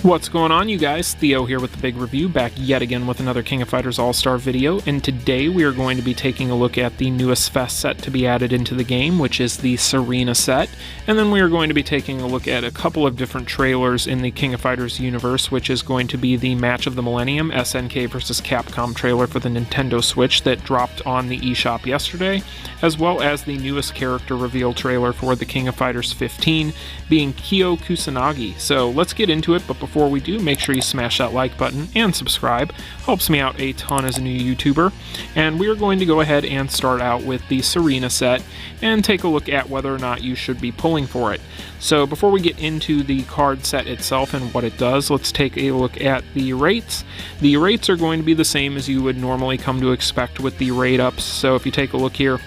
What's going on, you guys? Theo here with the big review, back yet again with another King of Fighters All-Star video, and today we are going to be taking a look at the newest FES set to be added into the game, which is the Serina set, and then we are going to be taking a look at a couple of different trailers in the King of Fighters universe, which is going to be the Match of the Millennium SNK vs. Capcom trailer for the Nintendo Switch that dropped on the eShop yesterday, as well as the newest character reveal trailer for the King of Fighters 15, being Kyo Kusanagi. So let's get into it, but before we do, make sure you smash that like button and subscribe. Helps me out a ton as a new YouTuber. And we are going to go ahead and start out with the Serina set and take a look at whether or not you should be pulling for it. So before we get into the card set itself and what it does, let's take a look at the rates. The rates are going to be the same as you would normally come to expect with the rate ups. So if you take a look here,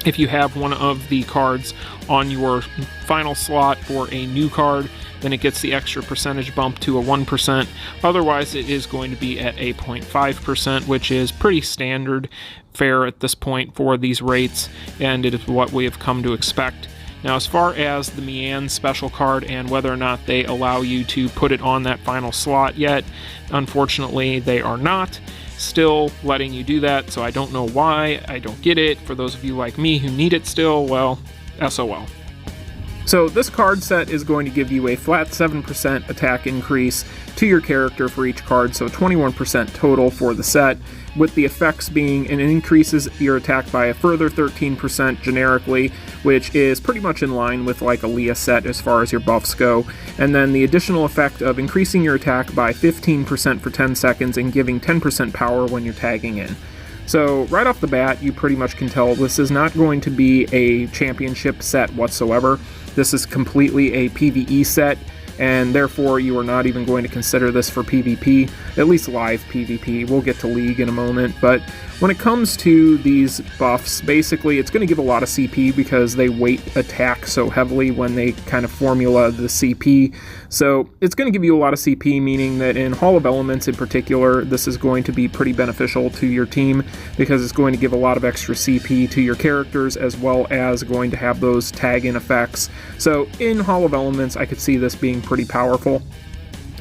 if you have one of the cards on your final slot for a new card, then it gets the extra percentage bump to a 1%. Otherwise, it is going to be at a 0.5%, which is pretty standard fare at this point for these rates, and it is what we have come to expect. Now, as far as the Mian special card and whether or not they allow you to put it on that final slot yet, unfortunately, they are not still letting you do that, so I don't know why. I don't get it. For those of you like me who need it still, well, SOL. So this card set is going to give you a flat 7% attack increase to your character for each card, so 21% total for the set, with the effects being it increases your attack by a further 13% generically, which is pretty much in line with like a Leah set as far as your buffs go, and then the additional effect of increasing your attack by 15% for 10 seconds and giving 10% power when you're tagging in. So right off the bat, you pretty much can tell this is not going to be a championship set whatsoever. This is completely a PvE set, and therefore you are not even going to consider this for PvP, at least live PvP. We'll get to League in a moment, but when it comes to these buffs, basically it's going to give a lot of CP because they weight attack so heavily when they kind of formula the CP. So it's going to give you a lot of CP, meaning that in Hall of Elements in particular, this is going to be pretty beneficial to your team because it's going to give a lot of extra CP to your characters, as well as going to have those tag-in effects. So in Hall of Elements, I could see this being pretty powerful.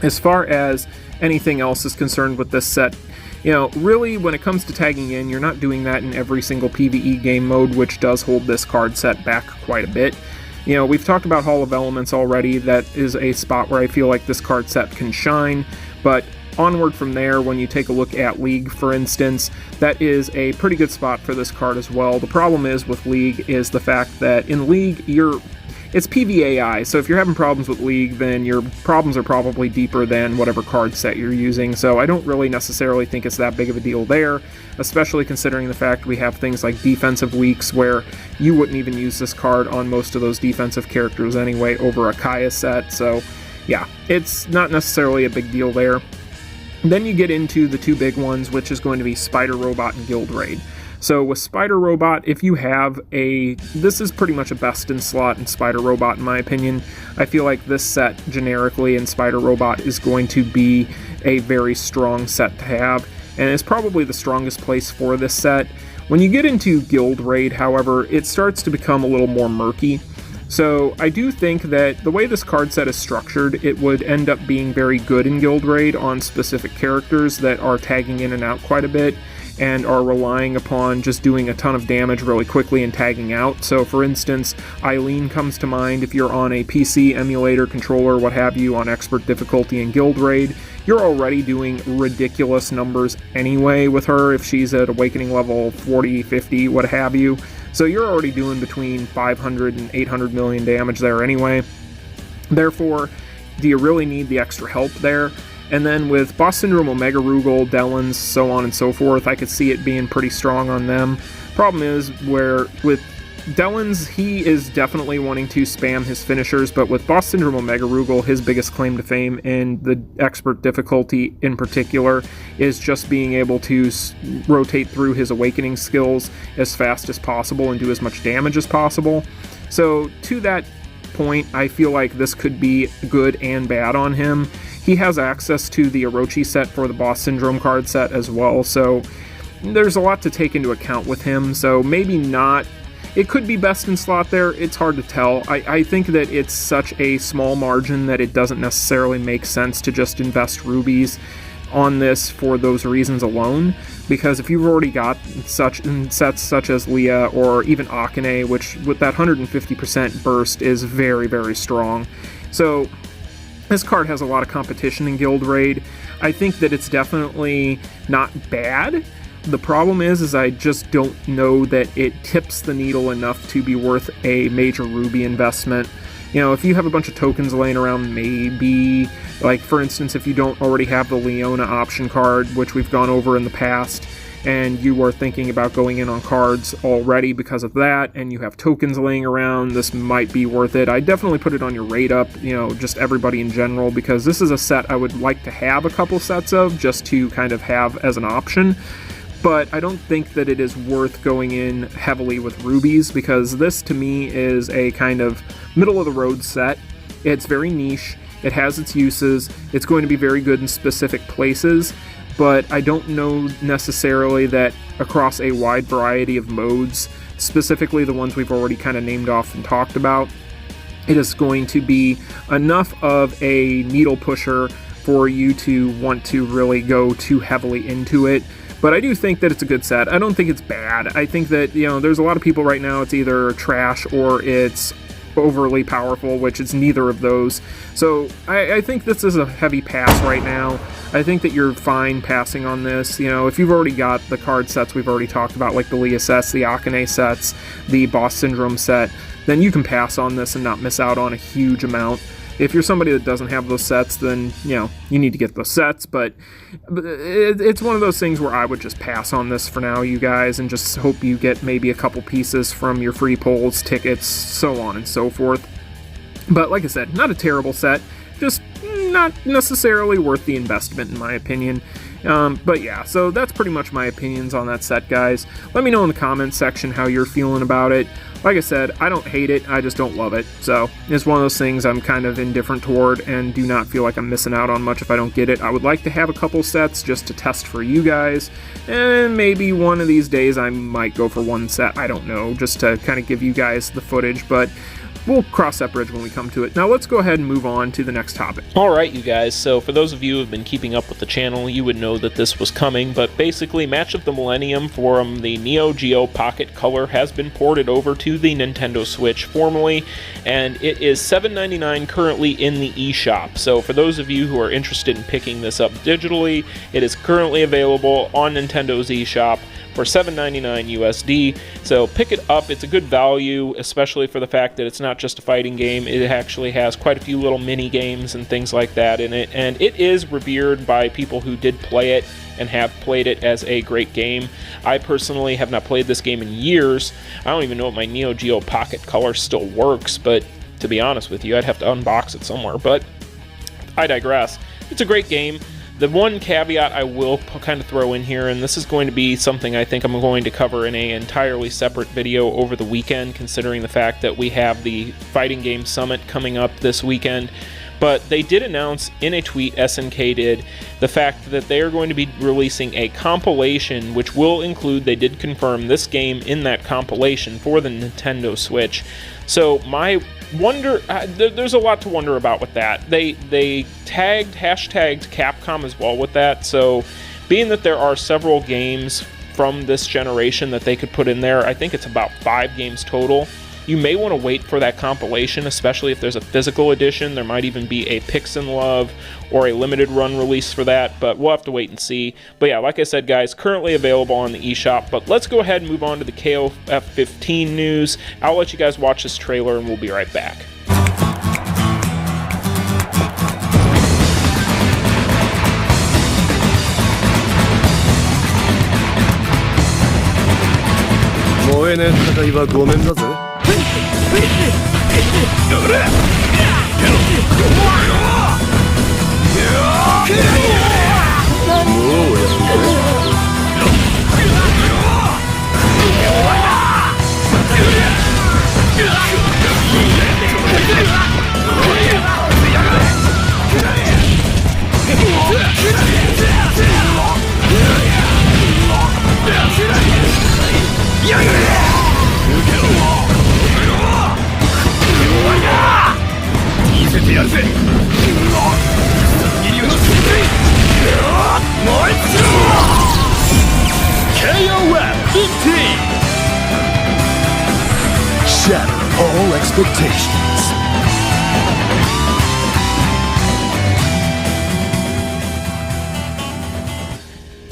As far as anything else is concerned with this set, you know, really when it comes to tagging in, you're not doing that in every single PvE game mode, which does hold this card set back quite a bit. You know, we've talked about Hall of Elements already. That is a spot where I feel like this card set can shine, but onward from there, when you take a look at League, for instance, that is a pretty good spot for this card as well. The problem is with League is the fact that in League, it's PvAI, so if you're having problems with League, then your problems are probably deeper than whatever card set you're using, so I don't really necessarily think it's that big of a deal there, especially considering the fact we have things like defensive weeks where you wouldn't even use this card on most of those defensive characters anyway over a Kaya set, so yeah, it's not necessarily a big deal there. Then you get into the two big ones, which is going to be Spider Robot and Guild Raid. So with Spider Robot, if you have this is pretty much a best in slot in Spider Robot in my opinion. I feel like this set generically in Spider Robot is going to be a very strong set to have, and it's probably the strongest place for this set. When you get into Guild Raid, however, it starts to become a little more murky. So I do think that the way this card set is structured, it would end up being very good in Guild Raid on specific characters that are tagging in and out quite a bit and are relying upon just doing a ton of damage really quickly and tagging out. So for instance, Eileen comes to mind. If you're on a PC emulator, controller, what have you, on expert difficulty in Guild Raid, you're already doing ridiculous numbers anyway with her if she's at Awakening level 40, 50, what have you. So you're already doing between 500 and 800 million damage there anyway. Therefore, do you really need the extra help there? And then with Boss Syndrome, Omega Rugal, Delins, so on and so forth, I could see it being pretty strong on them. Problem is, where with Delins, he is definitely wanting to spam his finishers, but with Boss Syndrome, Omega Rugal, his biggest claim to fame in the expert difficulty in particular is just being able to rotate through his awakening skills as fast as possible and do as much damage as possible. So to that point, I feel like this could be good and bad on him. He has access to the Orochi set for the Boss Syndrome card set as well, so there's a lot to take into account with him, so maybe not It could be best in slot there. It's hard to tell. I think that it's such a small margin that it doesn't necessarily make sense to just invest rubies on this for those reasons alone, because if you've already got sets such as Leah or even Akane, which with that 150% burst is very, very strong. So this card has a lot of competition in Guild Raid. I think that it's definitely not bad. The problem is I just don't know that it tips the needle enough to be worth a major ruby investment. You know, if you have a bunch of tokens laying around, maybe, like for instance, if you don't already have the Leona option card, which we've gone over in the past, and you are thinking about going in on cards already because of that, and you have tokens laying around, this might be worth it. I definitely put it on your rate up, you know, just everybody in general, because this is a set I would like to have a couple sets of, just to kind of have as an option. But I don't think that it is worth going in heavily with rubies, because this to me is a kind of middle-of-the-road set. It's very niche, it has its uses, it's going to be very good in specific places, but I don't know necessarily that across a wide variety of modes, specifically the ones we've already kind of named off and talked about, it is going to be enough of a needle pusher for you to want to really go too heavily into it. But I do think that it's a good set. I don't think it's bad. I think that, you know, there's a lot of people right now, it's either trash or it's overly powerful, which is neither of those. So I think this is a heavy pass right now. I think that you're fine passing on this. You know, if you've already got the card sets we've already talked about, like the Leah sets, the Akane sets, the Boss Syndrome set, then you can pass on this and not miss out on a huge amount. If you're somebody that doesn't have those sets, then, you know, you need to get those sets, but it's one of those things where I would just pass on this for now, you guys, and just hope you get maybe a couple pieces from your free polls, tickets, so on and so forth. But like I said, not a terrible set, just not necessarily worth the investment in my opinion. But yeah, so that's pretty much my opinions on that set, guys. Let me know in the comments section how you're feeling about it. Like I said, I don't hate it, I just don't love it. So it's one of those things I'm kind of indifferent toward and do not feel like I'm missing out on much if I don't get it. I would like to have a couple sets just to test for you guys, and maybe one of these days I might go for one set, I don't know, just to kind of give you guys the footage, but we'll cross that bridge when we come to it. Now let's go ahead and move on to the next topic. Alright, you guys, so for those of you who have been keeping up with the channel, you would know that this was coming, but basically Match of the Millennium from the Neo Geo Pocket Color has been ported over to the Nintendo Switch formally, and it is $7.99 currently in the eShop. So for those of you who are interested in picking this up digitally, it is currently available on Nintendo's eShop for $7.99 USD. So pick it up, it's a good value, especially for the fact that it's not just a fighting game, it actually has quite a few little mini games and things like that in it, and it is revered by people who did play it and have played it as a great game. I personally have not played this game in years. I don't even know if my Neo Geo Pocket Color still works, but to be honest with you, I'd have to unbox it somewhere, but I digress. It's a great game. The one caveat I will kind of throw in here, and this is going to be something I think I'm going to cover in an entirely separate video over the weekend, considering the fact that we have the Fighting Game Summit coming up this weekend, but they did announce in a tweet, SNK did, the fact that they are going to be releasing a compilation which will include, they did confirm, this game in that compilation for the Nintendo Switch. So my wonder, there's a lot to wonder about with that. They hashtagged Capcom as well with that, so being that there are several games from this generation that they could put in there, I think it's about 5 games total. You may want to wait for that compilation, especially if there's a physical edition. There might even be a Pix and Love or a limited run release for that, but we'll have to wait and see. But yeah, like I said, guys, currently available on the eShop. But let's go ahead and move on to the KOF 15 news. I'll let you guys watch this trailer and we'll be right back. KOF 15! Shatter all expectations.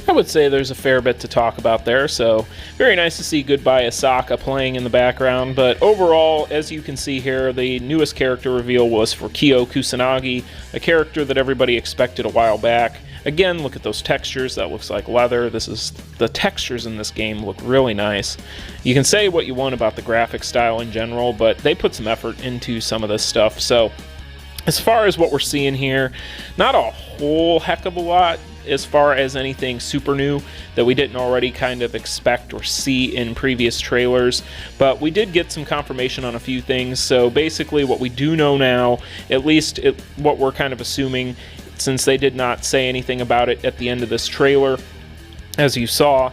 I would say there's a fair bit to talk about there, so very nice to see Goodbye Asaka playing in the background, but overall, as you can see here, the newest character reveal was for Kyo Kusanagi, a character that everybody expected a while back. Again, look at those textures, that looks like leather. The textures in this game look really nice. You can say what you want about the graphic style in general, but they put some effort into some of this stuff, so as far as what we're seeing here, not a whole heck of a lot as far as anything super new that we didn't already kind of expect or see in previous trailers, but we did get some confirmation on a few things. So basically what we do know now, at least what we're kind of assuming, since they did not say anything about it at the end of this trailer, as you saw,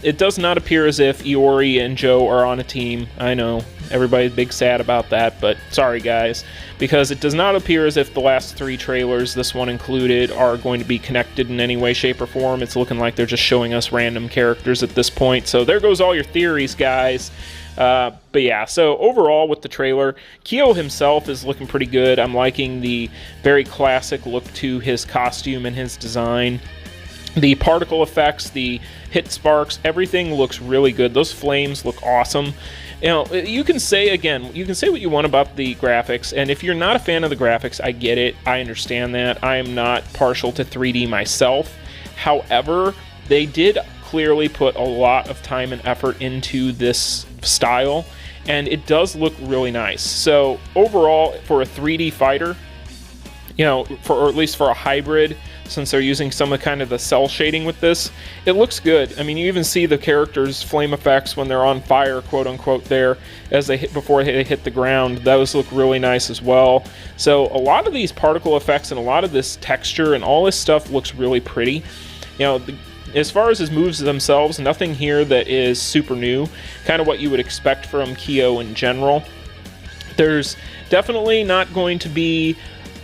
it does not appear as if Iori and Joe are on a team. I know, everybody's big sad about that, but sorry guys, because it does not appear as if the last 3 trailers, this one included, are going to be connected in any way, shape, or form. It's looking like they're just showing us random characters at this point, so there goes all your theories, guys. But yeah, so overall with the trailer, Kyo himself is looking pretty good. I'm liking the very classic look to his costume and his design. The particle effects, the hit sparks, everything looks really good. Those flames look awesome. You know, you can say, again, you can say what you want about the graphics, and if you're not a fan of the graphics, I get it. I understand that. I am not partial to 3D myself. However, they did clearly put a lot of time and effort into this style, and it does look really nice. So overall, for a 3D fighter, you know, or at least for a hybrid, since they're using some of kind of the cell shading with this, it looks good. I mean, you even see the characters' flame effects when they're on fire, quote unquote, there as they hit before they hit the ground. Those look really nice as well. So a lot of these particle effects and a lot of this texture and all this stuff looks really pretty. You know, as far as his moves themselves, nothing here that is super new. Kind of what you would expect from Kyo in general. There's definitely not going to be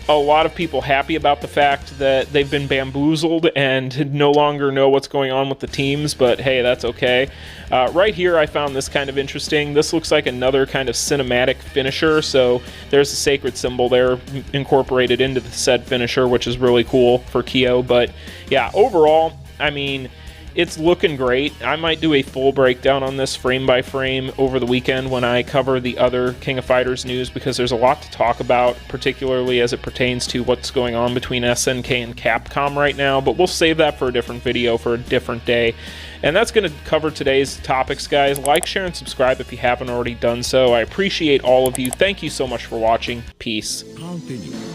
a lot of people happy about the fact that they've been bamboozled and no longer know what's going on with the teams, but hey, that's okay. Right here, I found this kind of interesting. This looks like another kind of cinematic finisher, so there's a sacred symbol there incorporated into the said finisher, which is really cool for Kyo. But yeah, overall, I mean, it's looking great. I might do a full breakdown on this frame by frame over the weekend when I cover the other King of Fighters news, because there's a lot to talk about, particularly as it pertains to what's going on between SNK and Capcom right now, but we'll save that for a different video for a different day. And that's going to cover today's topics, guys. Like, share, and subscribe if you haven't already done so. I appreciate all of you. Thank you so much for watching. Peace. Continue.